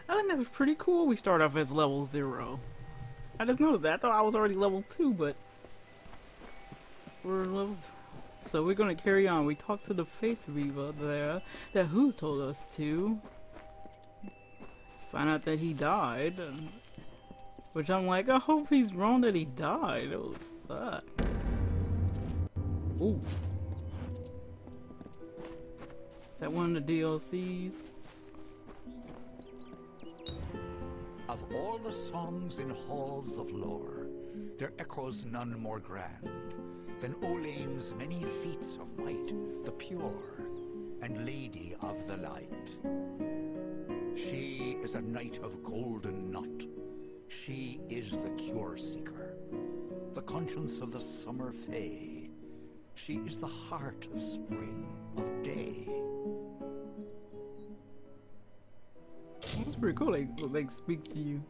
I think that's pretty cool. We start off as level 0. I just noticed that. I thought I was already level 2, but we're levels. So we're gonna carry on. We talked to the Faith Reaver there that Who's told us to. Find out that he died. Which I'm like, I hope he's wrong that he died. It was sad. Ooh. That one of the DLCs. Of all the songs in halls of lore, there echoes none more grand than Olane's many feats of might, the pure and lady of the light. She is a knight of golden knot. She is the cure seeker, the conscience of the summer fae. She is the heart of spring, of day. That's pretty cool. They speak to you.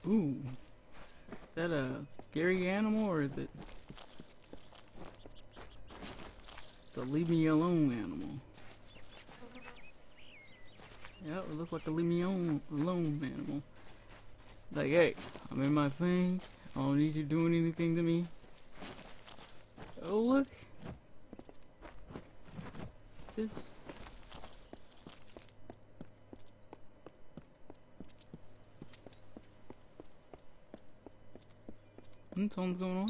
Ooh. Is that a scary animal or is it? It's a leave me alone animal. Yeah, it looks like a leave me alone animal. Like, hey, I'm in my thing. I don't need you doing anything to me. Oh, look. Stiff. Something's going on.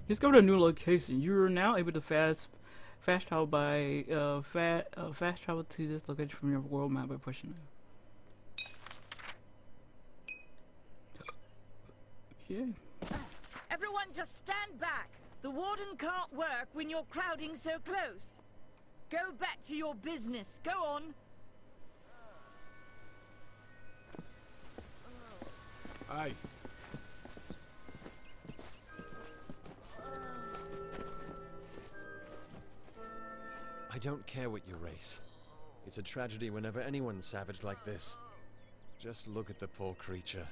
Just go to a new location. You are now able to fast travel by fast travel to this location from your world map by pushing it. Okay. Everyone, just stand back. The warden can't work when you're crowding so close. Go back to your business. Go on. Aye. I don't care what you race. It's a tragedy whenever anyone's savage like this. Just look at the poor creature.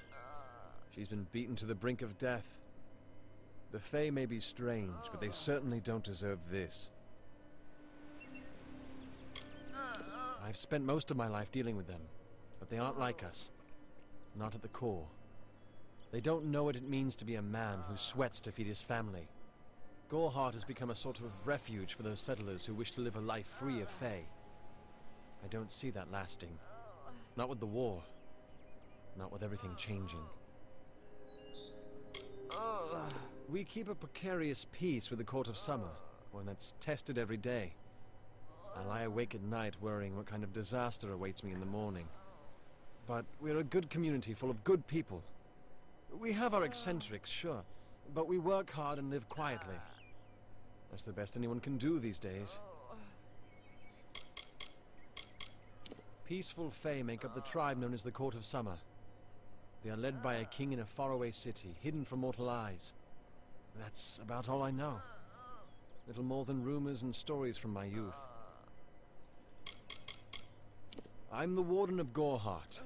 She's been beaten to the brink of death. The Fae may be strange, but they certainly don't deserve this. I've spent most of my life dealing with them, but they aren't like us. Not at the core. They don't know what it means to be a man who sweats to feed his family. Gorhart has become a sort of refuge for those settlers who wish to live a life free of Fae. I don't see that lasting. Not with the war. Not with everything changing. We keep a precarious peace with the Court of Summer, one that's tested every day. I lie awake at night worrying what kind of disaster awaits me in the morning. But we're a good community full of good people. We have our eccentrics, sure, but we work hard and live quietly. That's the best anyone can do these days. Peaceful Fae make up the tribe known as the Court of Summer. They are led by a king in a faraway city, hidden from mortal eyes. That's about all I know. Little more than rumors and stories from my youth. I'm the warden of Gorhart,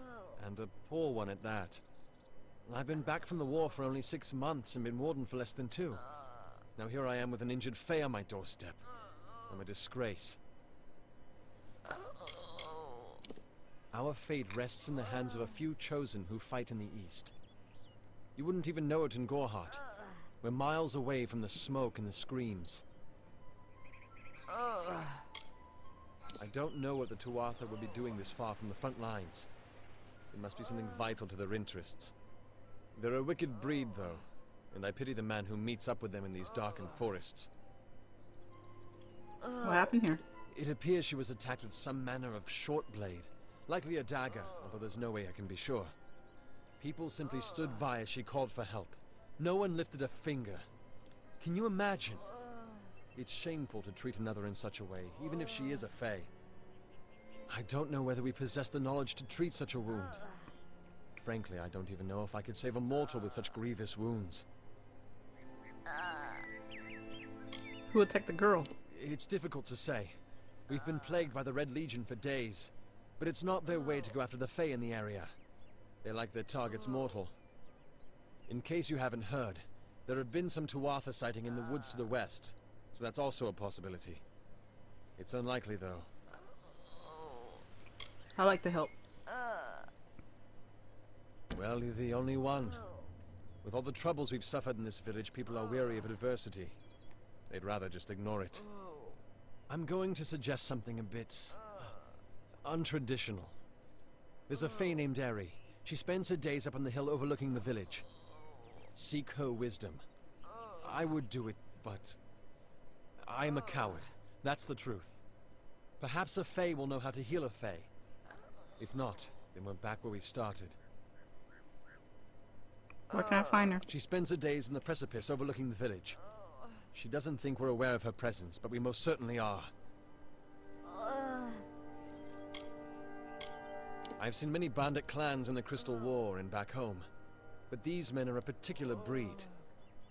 and a poor one at that. I've been back from the war for only 6 months and been warden for less than 2. Now here I am with an injured Fae on my doorstep. I'm a disgrace. Our fate rests in the hands of a few chosen who fight in the east. You wouldn't even know it in Gorhart. We're miles away from the smoke and the screams. I don't know what the Tuatha would be doing this far from the front lines. It must be something vital to their interests. They're a wicked breed, though, and I pity the man who meets up with them in these darkened forests. What happened here? It appears she was attacked with some manner of short blade, likely a dagger, although there's no way I can be sure. People simply stood by as she called for help. No one lifted a finger. Can you imagine? It's shameful to treat another in such a way, even if she is a Fae. I don't know whether we possess the knowledge to treat such a wound. Frankly, I don't even know if I could save a mortal with such grievous wounds. Who attacked the girl? It's difficult to say. We've been plagued by the Red Legion for days, but it's not their way to go after the Fae in the area. They like their targets mortal. In case you haven't heard, there have been some Tuatha sighting in the woods to the west, so that's also a possibility. It's unlikely, though. I like to help. Well, you're the only one. With all the troubles we've suffered in this village, people are weary of adversity. They'd rather just ignore it. I'm going to suggest something a bit untraditional. There's a Fae named Eri. She spends her days up on the hill overlooking the village. Seek her wisdom. I would do it, but I'm a coward. That's the truth. Perhaps a Fae will know how to heal a Fae. If not, then we're back where we started. Where can I find her? She spends her days in the precipice overlooking the village. She doesn't think we're aware of her presence, but we most certainly are. I've seen many bandit clans in the Crystal War and back home, but these men are a particular breed.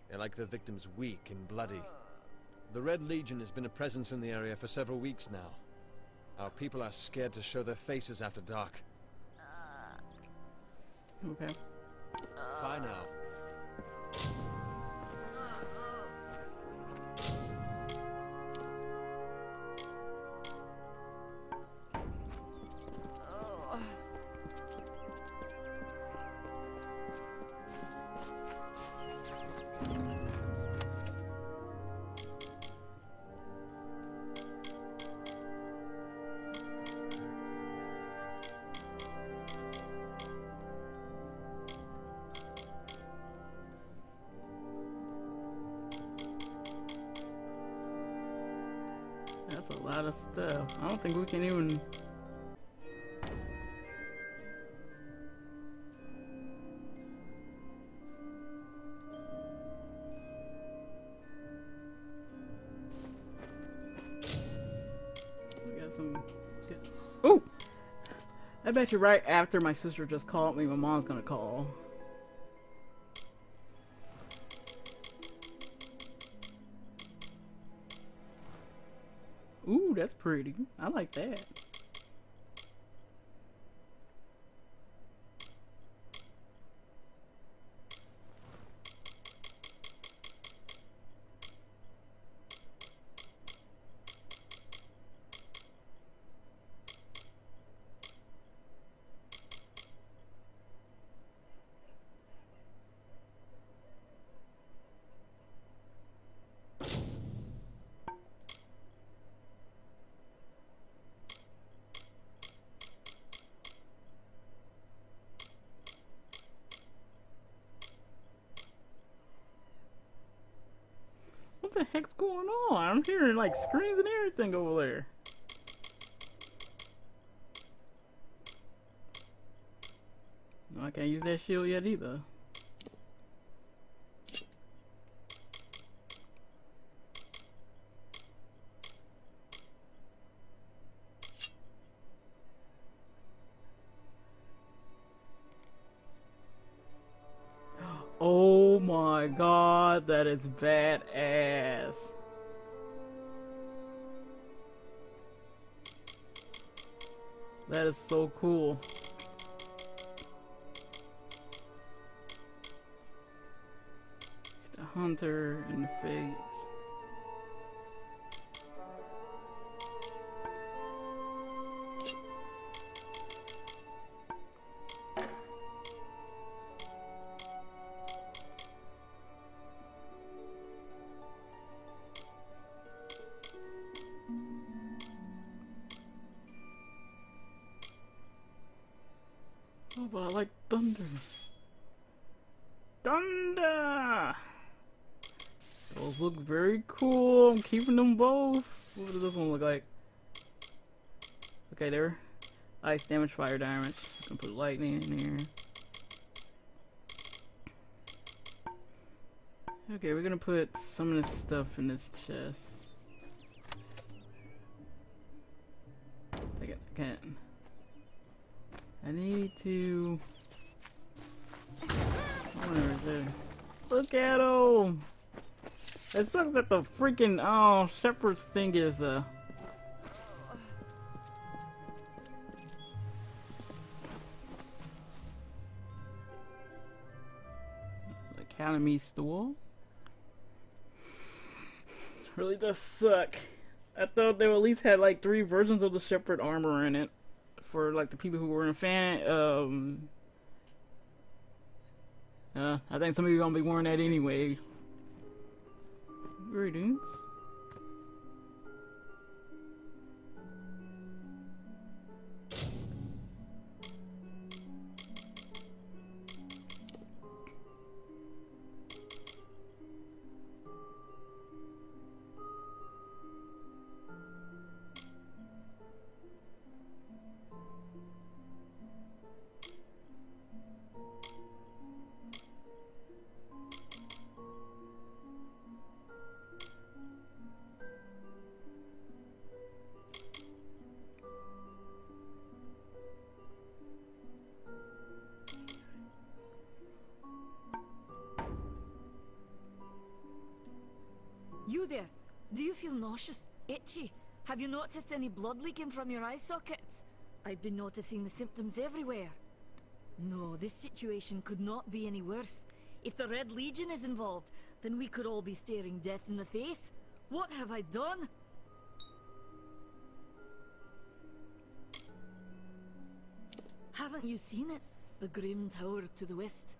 They like their victims weak and bloody. The Red Legion has been a presence in the area for several weeks now. Our people are scared to show their faces after dark. Okay. Bye now. That's a lot of stuff. I don't think we can even... We got some... Ooh! I bet you right after my sister just called me, my mom's gonna call. Ooh, that's pretty. I like that. What the heck's going on? I'm hearing like screams and everything over there. No, I can't use that shield yet either. Oh my god, that is badass. That is so cool. The hunter and the fates. Oh, but I like thunder. Thunder! Those look very cool. I'm keeping them both. What does this one look like? Okay, there. Ice damage, fire damage. I can put lightning in here. Okay, we're gonna put some of this stuff in this chest. Take it. I can't. I need to... I wonder if there... Look at him! It sucks that the freaking shepherd's thing is the Academy store. Really does suck. I thought they at least had like 3 versions of the shepherd armor in it for like the people who were in fan. I think some of you are gonna be wearing that anyway. Greetings. You there? Do you feel nauseous? Itchy? Have you noticed any blood leaking from your eye sockets? I've been noticing the symptoms everywhere. No, this situation could not be any worse. If the Red Legion is involved, then we could all be staring death in the face. What have I done? Haven't you seen it? The grim tower to the west.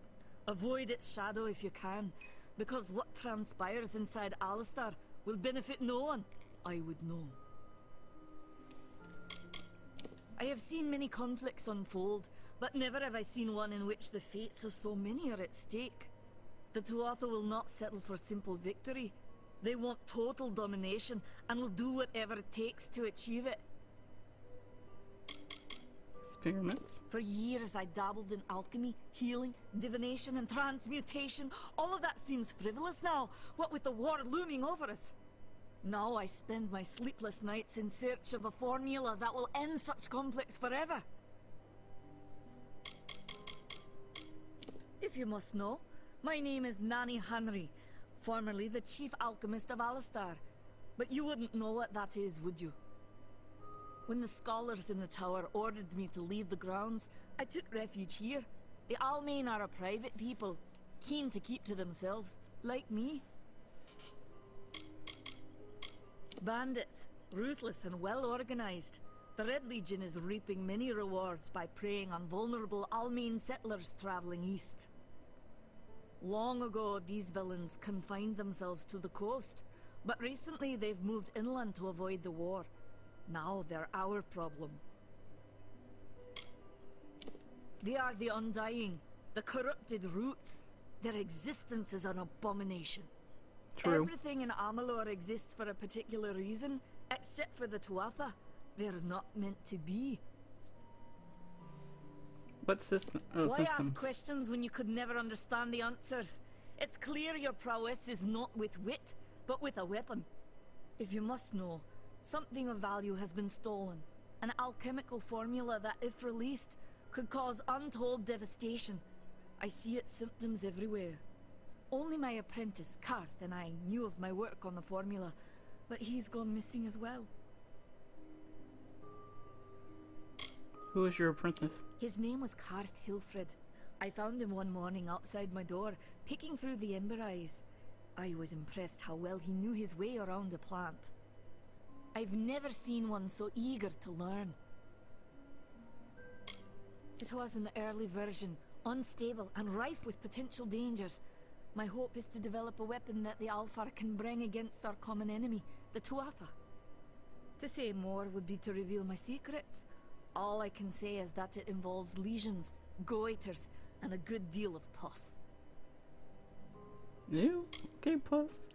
Avoid its shadow if you can, because what transpires inside Alistar will benefit no one. I would know. I have seen many conflicts unfold, but never have I seen one in which the fates of so many are at stake. The Tuatha will not settle for simple victory. They want total domination and will do whatever it takes to achieve it. Experiments. For years I dabbled in alchemy, healing, divination and transmutation. All of that seems frivolous now, what with the war looming over us. Now I spend my sleepless nights in search of a formula that will end such conflicts forever. If you must know, my name is Nani Henry, formerly the chief alchemist of Alistar. But you wouldn't know what that is, would you? When the scholars in the tower ordered me to leave the grounds, I took refuge here. The Almain are a private people, keen to keep to themselves, like me. Bandits, ruthless and well organized. The Red Legion is reaping many rewards by preying on vulnerable Almain settlers traveling east. Long ago, these villains confined themselves to the coast, but recently they've moved inland to avoid the war. Now they're our problem. They are the Undying, the corrupted roots. Their existence is an abomination. True. Everything in Amalur exists for a particular reason, except for the Tuatha. They're not meant to be. What system? Why ask Systems. questions when you could never understand the answers? It's clear your prowess is not with wit, but with a weapon. If you must know, something of value has been stolen. An alchemical formula that, if released, could cause untold devastation. I see its symptoms everywhere. Only my apprentice, Karth, and I knew of my work on the formula, but he's gone missing as well. Who is your apprentice? His name was Karth Hilfred. I found him one morning outside my door, picking through the ember eyes. I was impressed how well he knew his way around a plant. I've never seen one so eager to learn. It was an early version, unstable and rife with potential dangers. My hope is to develop a weapon that the Alfar can bring against our common enemy, the Tuatha. To say more would be to reveal my secrets. All I can say is that it involves lesions, goiters, and a good deal of pus. You? Okay, pus.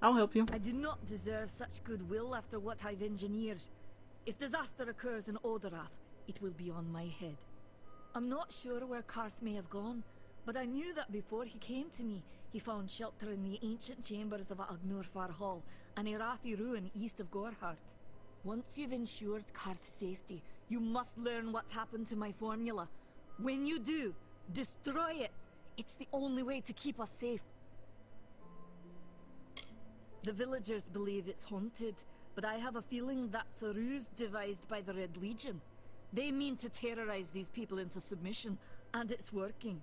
I'll help you. I do not deserve such goodwill after what I've engineered. If disaster occurs in Odorath, it will be on my head. I'm not sure where Karth may have gone, but I knew that before he came to me, he found shelter in the ancient chambers of Agnurfar Hall, an Irathi ruin east of Gorhart. Once you've ensured Karth's safety, you must learn what's happened to my formula. When you do, destroy it. It's the only way to keep us safe. The villagers believe it's haunted, but I have a feeling that's a ruse devised by the Red Legion. They mean to terrorize these people into submission, and it's working.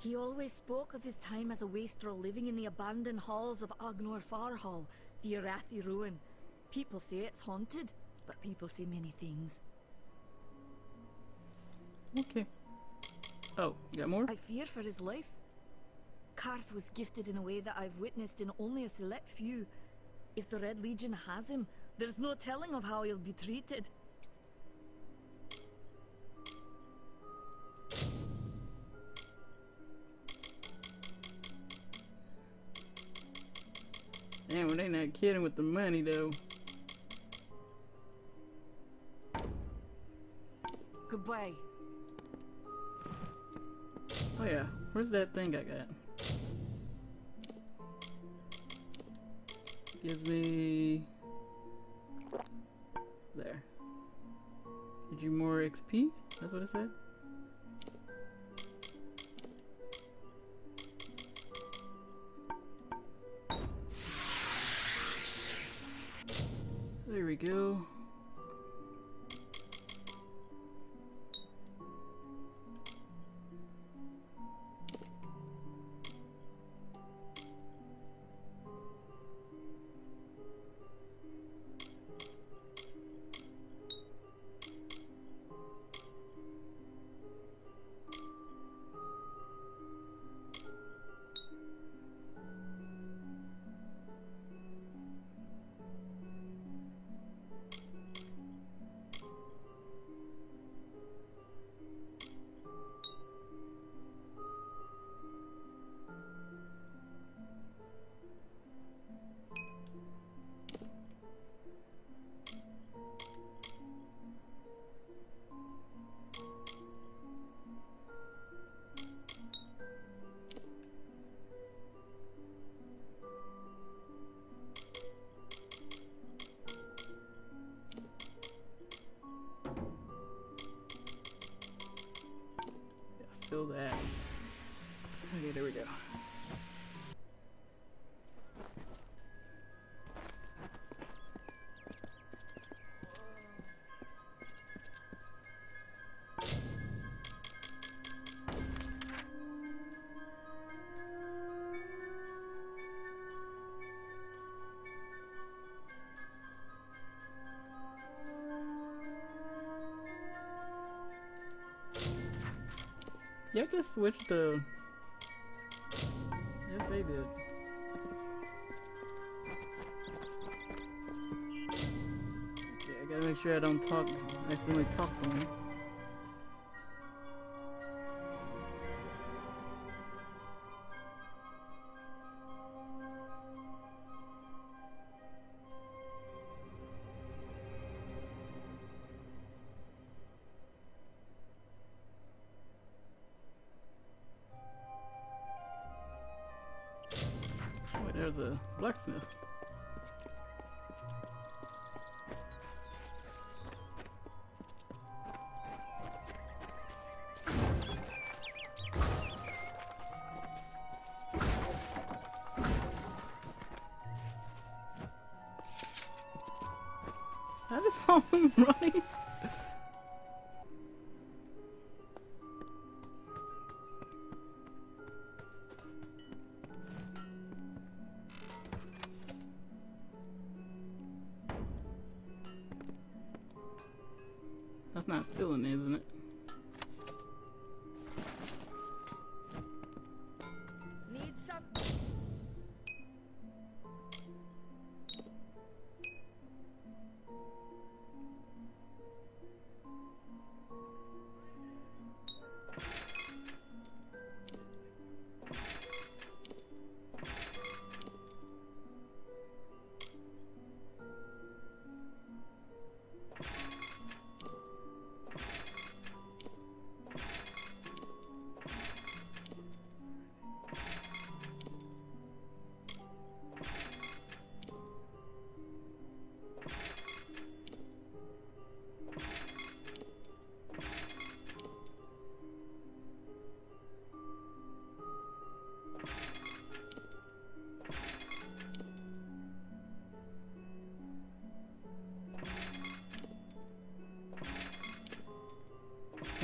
He always spoke of his time as a wastrel living in the abandoned halls of Agnor Farhall, the Arathi ruin. People say it's haunted, but people say many things. Okay. Oh, got more? I fear for his life. Karth was gifted in a way that I've witnessed in only a select few. If the Red Legion has him, there's no telling of how he'll be treated. Damn, they not kidding with the money though. Goodbye. Oh yeah, where's that thing I got? Gives me... there. Gives you more XP? That's what it said? There we go. Still that. Okay, there we go. Yeah, I just switched to... Yes, they did. Yeah, I gotta make sure I don't accidentally talk to him. There's a blacksmith. I just saw him running. That's not stealing, isn't it? Need some.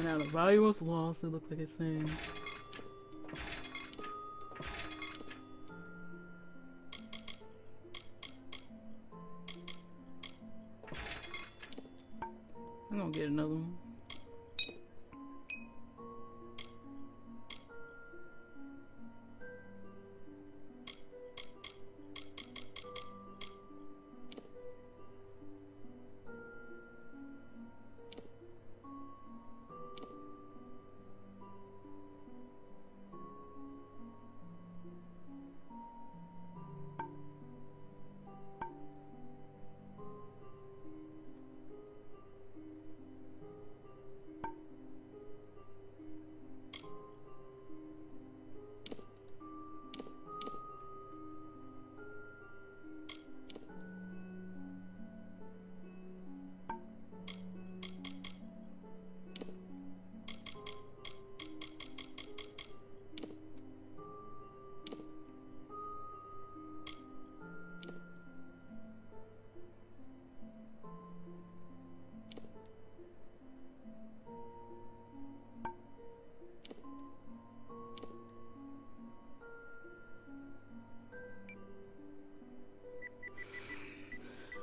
And now the value was lost, it looks like it's saying. I'm gonna get another one.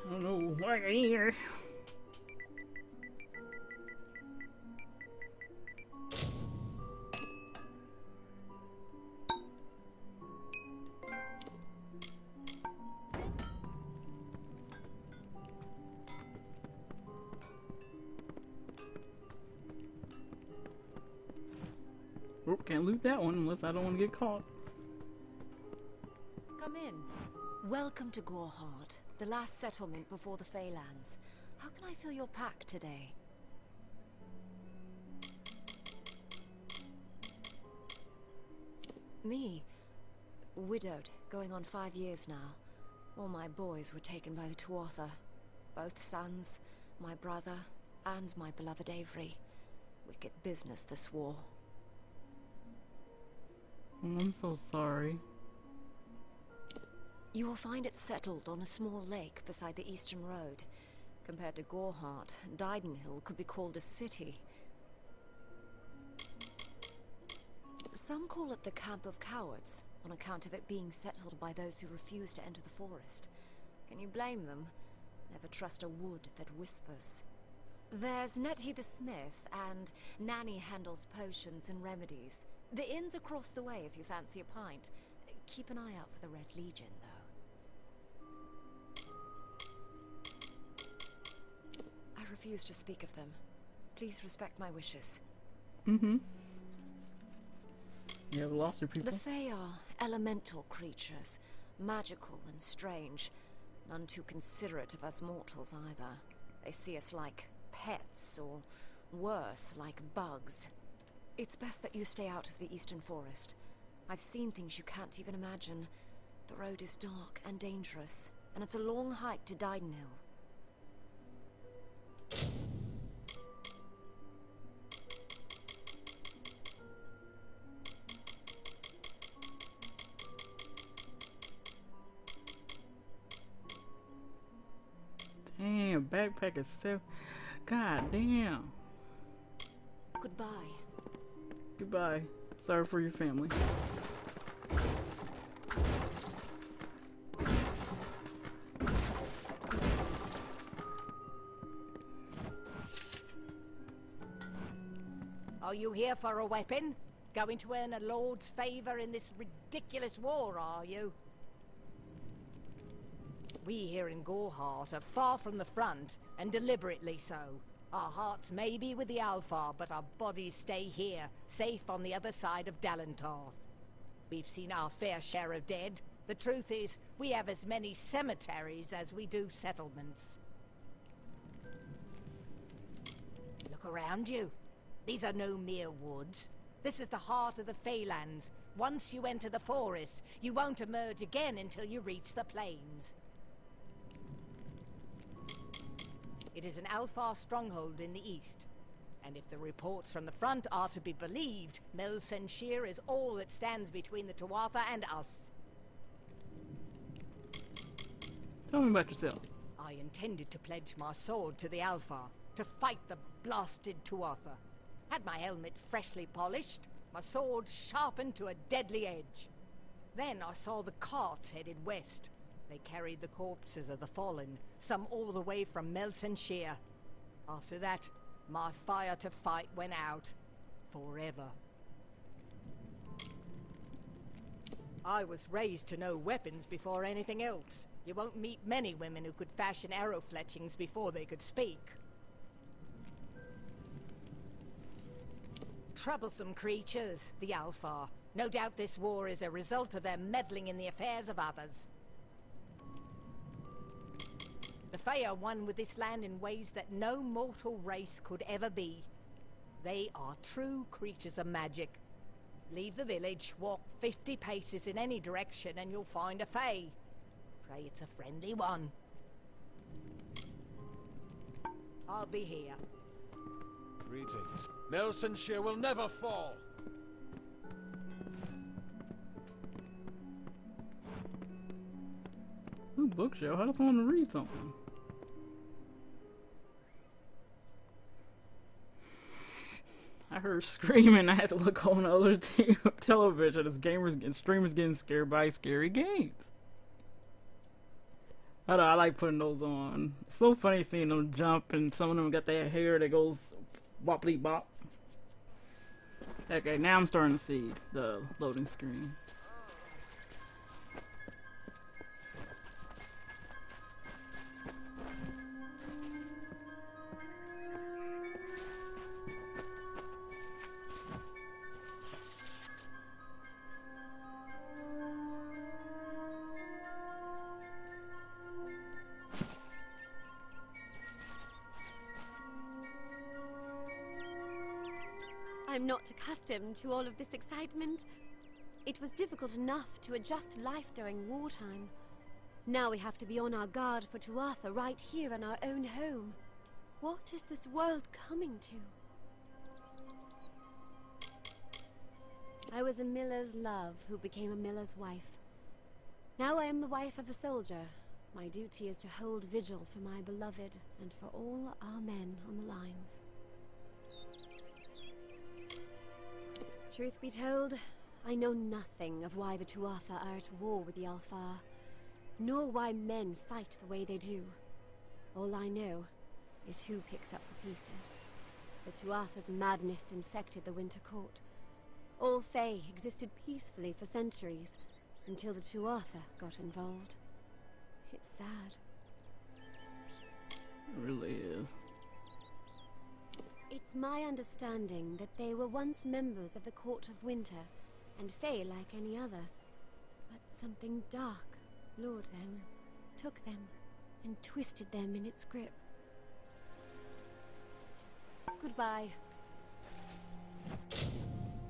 I don't know why you're here. Oh, can't loot that one unless I don't want to get caught. Come in. Welcome to Gorhart, the last settlement before the Feylands. How can I fill your pack today? Me? Widowed, going on 5 years now. All my boys were taken by the Tuatha. Both sons, my brother, and my beloved Avery. Wicked business, this war. Oh, I'm so sorry. You will find it settled on a small lake beside the eastern road. Compared to Gorhart, Didenhill could be called a city. Some call it the Camp of Cowards, on account of it being settled by those who refuse to enter the forest. Can you blame them? Never trust a wood that whispers. There's Nettie the smith, and Nanny handles potions and remedies. The inn's across the way if you fancy a pint. Keep an eye out for the Red Legion, though. I refuse to speak of them. Please respect my wishes. Mm-hmm. You have lost your people. The Fae are elemental creatures, magical and strange. None too considerate of us mortals either. They see us like pets, or worse, like bugs. It's best that you stay out of the eastern forest. I've seen things you can't even imagine. The road is dark and dangerous, and it's a long hike to Didenhill. Damn, backpack is 7. God damn. Goodbye. Goodbye. Sorry for your family. Are you here for a weapon? Going to earn a lord's favor in this ridiculous war, are you? We here in Gorhart are far from the front, and deliberately so. Our hearts may be with the Alfar, but our bodies stay here, safe on the other side of Dalentarth. We've seen our fair share of dead. The truth is, we have as many cemeteries as we do settlements. Look around you. These are no mere woods. This is the heart of the Feylands. Once you enter the forest, you won't emerge again until you reach the plains. It is an Alfar stronghold in the east. And if the reports from the front are to be believed, Mel Senshir is all that stands between the Tuatha and us. Tell me about yourself. I intended to pledge my sword to the Alfar, to fight the blasted Tuatha. Had my helmet freshly polished, my sword sharpened to a deadly edge. Then I saw the carts headed west. They carried the corpses of the fallen, some all the way from Melsenshire. After that, my fire to fight went out. Forever. I was raised to know weapons before anything else. You won't meet many women who could fashion arrow fletchings before they could speak. Troublesome creatures, the Alfar. No doubt this war is a result of their meddling in the affairs of others. The Fae are one with this land in ways that no mortal race could ever be. They are true creatures of magic. Leave the village, walk 50 paces in any direction, and you'll find a Fae. Pray it's a friendly one. I'll be here. Greetings. Melsenshire will never fall! Ooh, bookshelf. I just want to read something. I heard screaming. I had to look on the other television as streamers getting scared by scary games. I know, I like putting those on. It's so funny seeing them jump, and some of them got their hair that goes boppity bop. Okay, now I'm starting to see the loading screens. I'm not accustomed to all of this excitement. It was difficult enough to adjust life during wartime. Now we have to be on our guard for Tuatha right here in our own home. What is this world coming to? I was a miller's love who became a miller's wife. Now I am the wife of a soldier. My duty is to hold vigil for my beloved and for all our men on the lines. Truth be told, I know nothing of why the Tuatha are at war with the Alfar, nor why men fight the way they do. All I know is who picks up the pieces. The Tuatha's madness infected the Winter Court. All Fae existed peacefully for centuries, until the Tuatha got involved. It's sad. It really is. It's my understanding that they were once members of the Court of Winter, and Fae like any other. But something dark lured them, took them, and twisted them in its grip. Goodbye.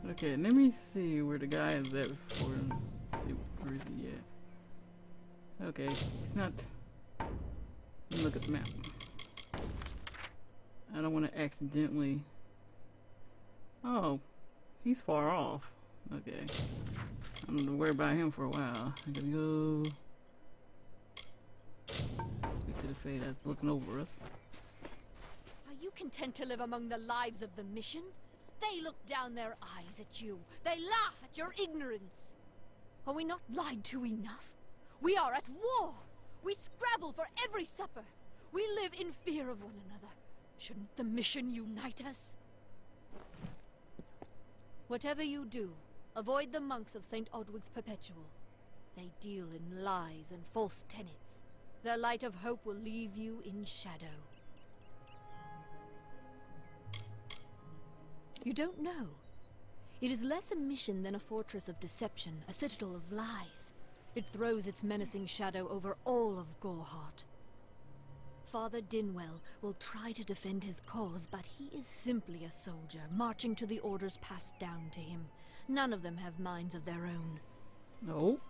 Okay, let me see where the guy is at before. Let's see, where is he at? Okay, he's not. Let me look at the map. I don't want to accidentally. Oh, he's far off. Okay, I'm gonna worry about him for a while. I gotta go speak to the Fae that's looking over us. Are you content to live among the lives of the mission? They look down their eyes at you. They laugh at your ignorance. Are we not lied to enough? We are at war. We scrabble for every supper. We live in fear of one another. Shouldn't the mission unite us? Whatever you do, avoid the monks of St. Odwig's Perpetual. They deal in lies and false tenets. Their light of hope will leave you in shadow. You don't know. It is less a mission than a fortress of deception, a citadel of lies. It throws its menacing shadow over all of Gorhart. Father Dinwell will try to defend his cause, but he is simply a soldier, marching to the orders passed down to him. None of them have minds of their own. No.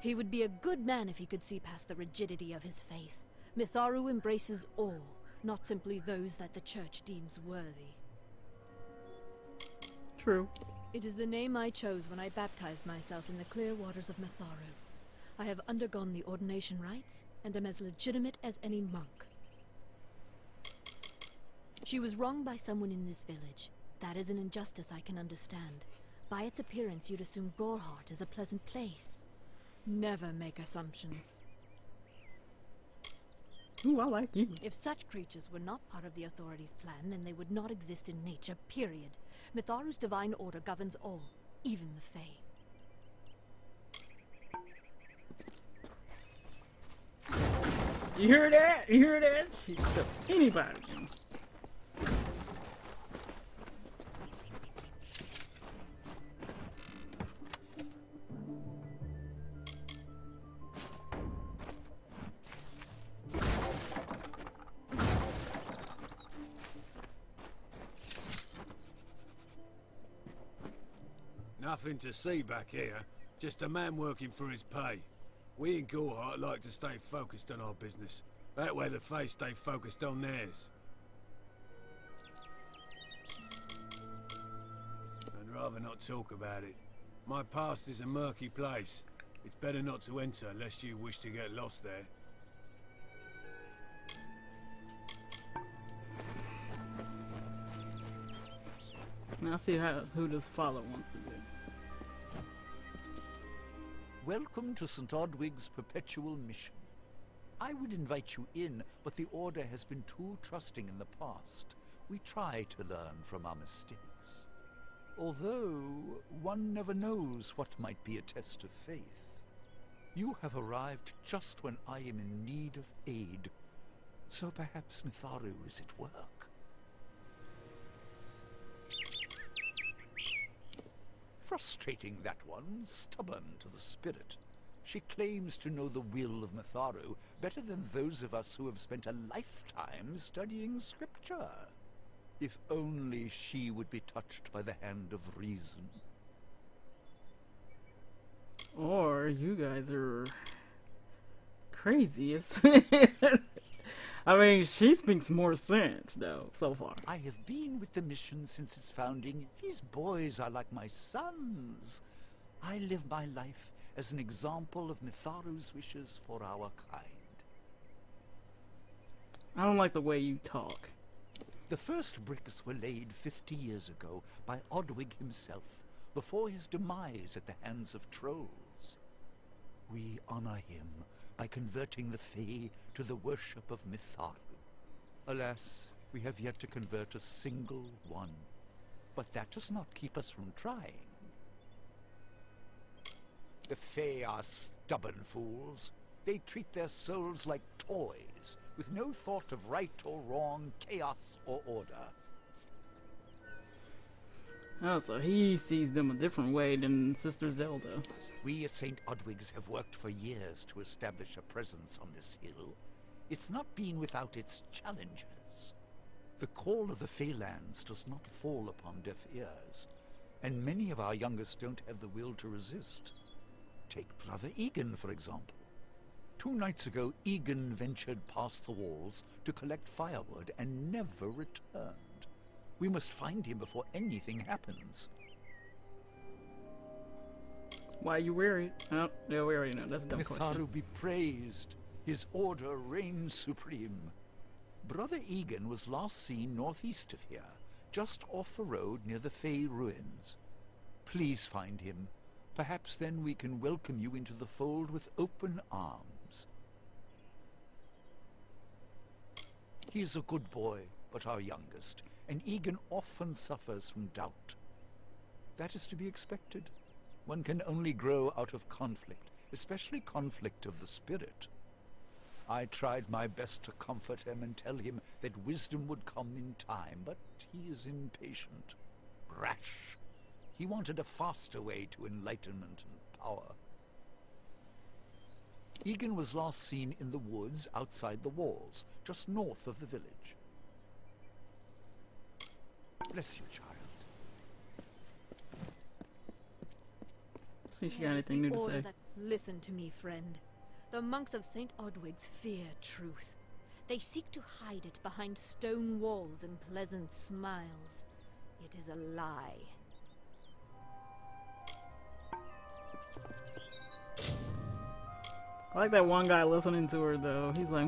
He would be a good man if he could see past the rigidity of his faith. Mitharu embraces all, not simply those that the Church deems worthy. True. It is the name I chose when I baptized myself in the clear waters of Mitharu. I have undergone the ordination rites, and am as legitimate as any monk. She was wronged by someone in this village. That is an injustice I can understand. By its appearance, you'd assume Gorhart is a pleasant place. Never make assumptions. Ooh, I like you. If such creatures were not part of the authorities' plan, then they would not exist in nature, period. Mitharu's divine order governs all, even the Fae. You hear that? You hear that? She accepts anybody. Nothing to see back here. Just a man working for his pay. We in Gorhart like to stay focused on our business. That way the Fae stay focused on theirs. I'd rather not talk about it. My past is a murky place. It's better not to enter lest you wish to get lost there. Now see who this father wants to be. Welcome to St. Odwig's perpetual mission. I would invite you in, but the Order has been too trusting in the past. We try to learn from our mistakes. Although, one never knows what might be a test of faith. You have arrived just when I am in need of aid, so perhaps Mitharu is at work. Frustrating, that one, stubborn to the spirit. She claims to know the will of Mitharu better than those of us who have spent a lifetime studying scripture. If only she would be touched by the hand of reason. Or you guys are crazy. I mean, she speaks more sense, though, so far. I have been with the mission since its founding. These boys are like my sons. I live my life as an example of Mitharu's wishes for our kind. I don't like the way you talk. The first bricks were laid 50 years ago by Odwig himself, before his demise at the hands of trolls. We honor him by converting the Fae to the worship of Mitharu. Alas, we have yet to convert a single one. But that does not keep us from trying. The Fae are stubborn fools. They treat their souls like toys, with no thought of right or wrong, chaos or order. Oh, so he sees them a different way than Sister Zelda. We at St. Odwig's have worked for years to establish a presence on this hill. It's not been without its challenges. The call of the Feylands does not fall upon deaf ears, and many of our youngest don't have the will to resist. Take Brother Egan, for example. 2 nights ago, Egan ventured past the walls to collect firewood and never returned. We must find him before anything happens. Why are you worried? Oh, yeah, we already know. That's a dumb question. Mitharu be praised. His order reigns supreme. Brother Egan was last seen northeast of here, just off the road near the Fey ruins. Please find him. Perhaps then we can welcome you into the fold with open arms. He is a good boy, but our youngest, and Egan often suffers from doubt. That is to be expected. One can only grow out of conflict, especially conflict of the spirit. I tried my best to comfort him and tell him that wisdom would come in time, but he is impatient, rash. He wanted a faster way to enlightenment and power. Egan was last seen in the woods outside the walls, just north of the village. Bless you, child. See if she got anything new to say. Listen to me, friend. The monks of St. Odwig's fear truth. They seek to hide it behind stone walls and pleasant smiles. It is a lie. I like that one guy listening to her, though. He's like,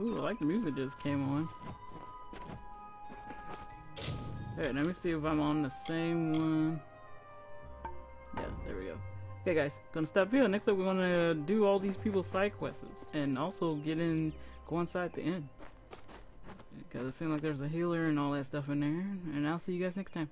Ooh, I like the music just came on. Alright, let me see if I'm on the same one. Yeah, there we go. Okay guys, gonna stop here. Next up we're gonna do all these people's side quests and also go inside the inn. Because it seems like there's a healer and all that stuff in there. And I'll see you guys next time.